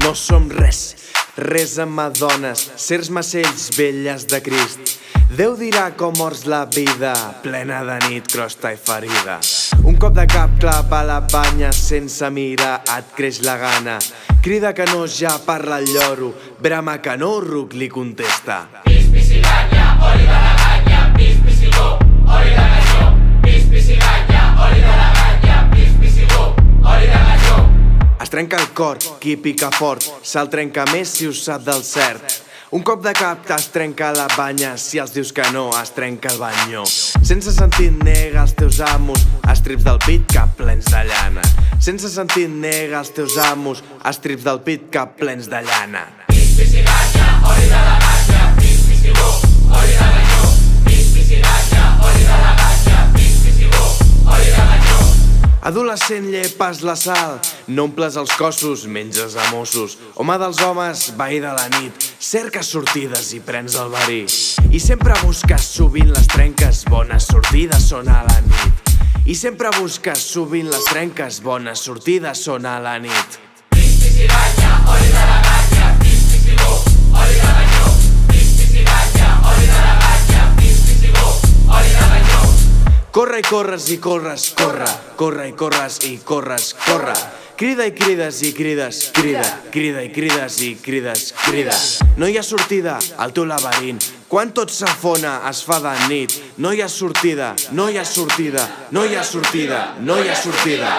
no som res, res amb madones, certs macells velles de Crist. Déu dirà com mors la vida, plena de nit, crosta i ferida. Un cop de cap clapa la banya, sense mirar et creix la gana. Crida que no, ja parla el lloro, brama que no, ruc li contesta. Pis, pisiganya, oli de la ganya, pis, pisigó, oli de galló. Pis, pisiganya, oli de la ganya, pis, pisigó, oli de galló. Es trenca el cor, qui pica fort, se'l trenca més si ho sap del cert. Un cop de cap es trenca la banya, si els dius que no es trenca el banyó. Sense sentit nega els teus amos, estrips del pit cap plens de llana. Sense sentit nega els teus amos, estrips del pit cap plens de llana. Pis, pisiganya, oli de la ganya, pis, pisigó, oli de galló. Pis, pisiganya, oli de la ganya, pis, pisigó, oli de galló. Adolescent, llepes la sal, no omples els cossos, menges a Mossos. Home dels homes, veí de la nit, cerques sortides i prens el verí. I sempre busques, sovint les trenques, bones sortides són a la nit. I sempre busques, sovint les trenques, bones sortides són a la nit. Pis, pisiganya, oli de la ganya, pis, pisigó, oli de galló. Pis, pisiganya, oli de la ganya, pis, pisigó, oli de galló. Corre i corres i corres, corre, corre i corres i corres, corre. Crida i crides i crides, crida, crida i crides i crides, crida. No hi ha sortida al teu laberint, quan tot s'afona es fa de nit. No hi ha sortida, no hi ha sortida, no hi ha sortida, no hi ha sortida.